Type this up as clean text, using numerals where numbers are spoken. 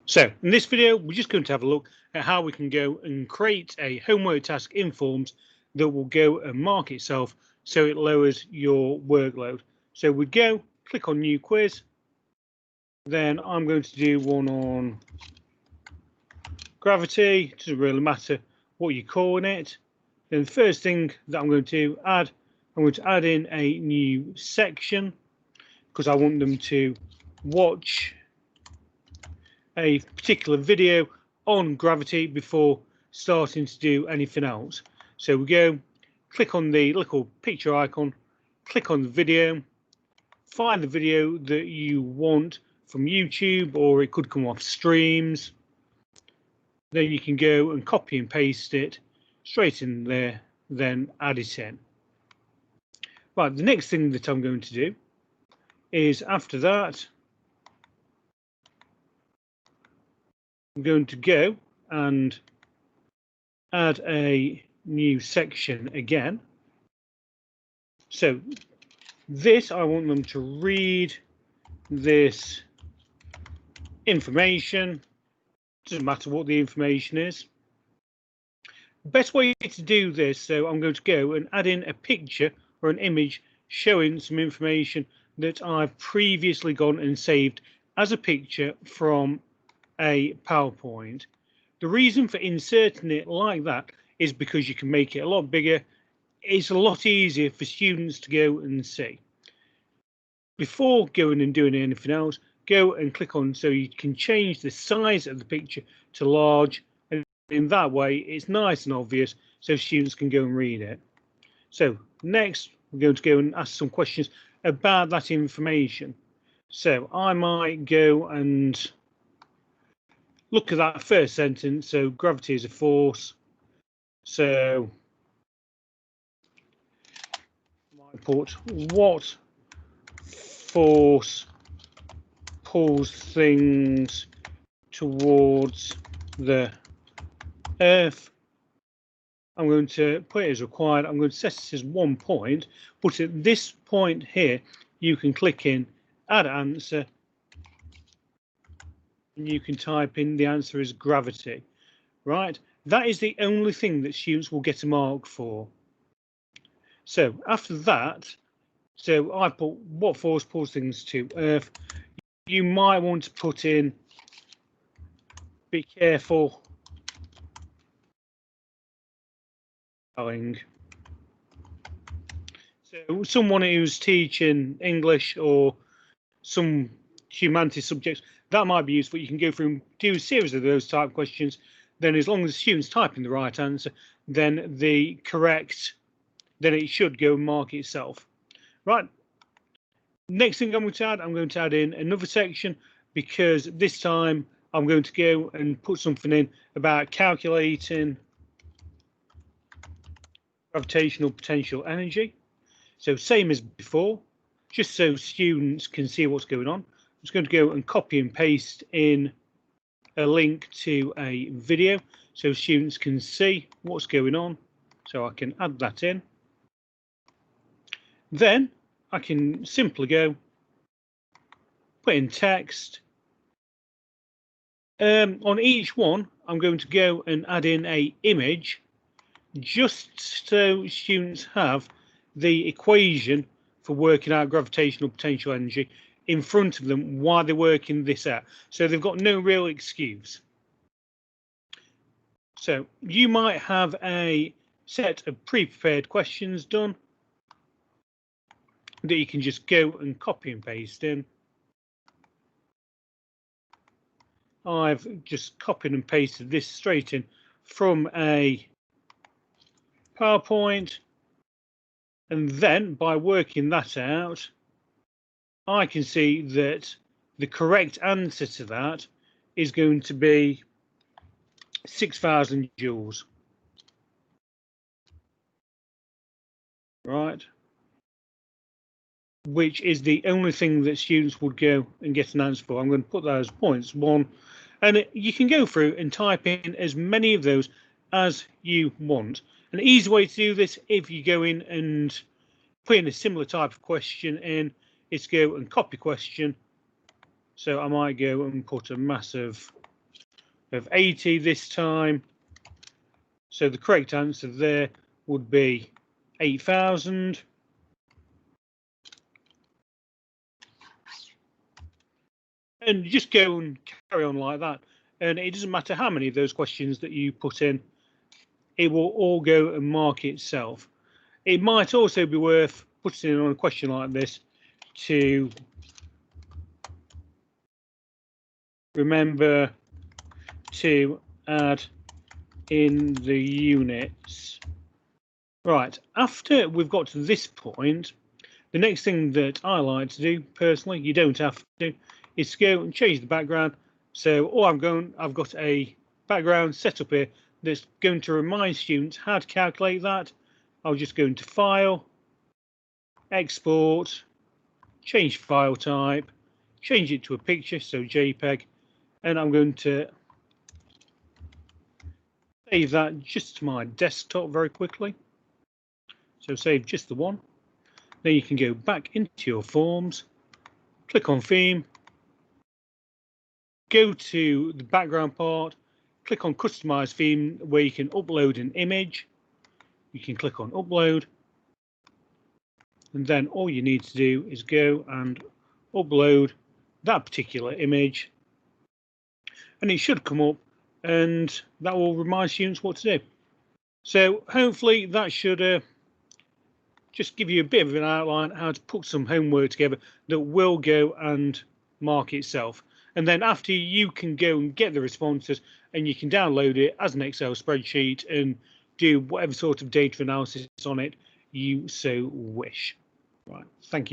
So in this video, we're just going to have a look at how we can go and create a homework task in Forms that will go and mark itself so it lowers your workload. So we'd go, click on New Quiz. Then I'm going to do one on gravity. It doesn't really matter what you're calling it. Then the first thing that I'm going to add, I'm going to add in a new section because I want them to watch a particular video on gravity before starting to do anything else. So we go, click on the little picture icon, click on the video, find the video that you want from YouTube, or it could come off streams. Then you can go and copy and paste it straight in there, then add it in. Right, the next thing that I'm going to do is after that, I'm going to go and add a new section again. So this, I want them to read this information. Doesn't matter what the information is. The best way to do this, so I'm going to go and add in a picture or an image showing some information that I've previously gone and saved as a picture from a PowerPoint. The reason for inserting it like that is because you can make it a lot bigger. It's a lot easier for students to go and see. Before going and doing anything else, go and click on so you can change the size of the picture to large, and in that way it's nice and obvious so students can go and read it. So next we're going to go and ask some questions about that information. So I might go and look at that first sentence. So gravity is a force. So I put what force pulls things towards the Earth. I'm going to put it as required. I'm going to set it as 1 point, but at this point here, you can click in, add answer, and you can type in the answer is gravity, right? That is the only thing that students will get a mark for. So after that, so I put what force pulls things to Earth. You might want to put in, be careful. So someone who's teaching English or some humanities subjects, that might be useful. You can go through and do a series of those type of questions. Then as long as the student's typing the right answer, then it should go and mark itself. Right. Next thing I'm going to add in another section, because this time I'm going to go and put something in about calculating gravitational potential energy. So same as before, just so students can see what's going on. I'm just going to go and copy and paste in a link to a video so students can see what's going on. So I can add that in. Then I can simply go put in text. On each one, I'm going to go and add in an image just so students have the equation for working out gravitational potential energy in front of them while they're working this out. So they've got no real excuse. So you might have a set of pre-prepared questions done that you can just go and copy and paste in. I've just copied and pasted this straight in from a PowerPoint, and then by working that out, I can see that the correct answer to that is going to be 6,000 joules. Right, which is the only thing that students would go and get an answer for. I'm going to put that as points 1, and you can go through and type in as many of those as you want. An easy way to do this, if you go in and put in a similar type of question in, is go and copy question. So I might go and put a massive of 80 this time. So the correct answer there would be 8,000. And just go and carry on like that. And it doesn't matter how many of those questions that you put in, it will all go and mark itself. It might also be worth putting in on a question like this to remember to add in the units. Right, after we've got to this point, the next thing that I like to do personally, you don't have to, is to go and change the background. So I've got a background set up here that's going to remind students how to calculate that. I'll just go into File, Export, change file type, change it to a picture, so JPEG, and I'm going to save that just to my desktop very quickly. So save just the one. Then you can go back into your forms, click on theme, go to the background part, click on customize theme where you can upload an image. You can click on upload, and then all you need to do is go and upload that particular image, and it should come up, and that will remind students what to do. So hopefully that should just give you a bit of an outline how to put some homework together that will go and mark itself. And then after, you can go and get the responses and you can download it as an Excel spreadsheet and do whatever sort of data analysis on it you so wish. Right, thank you.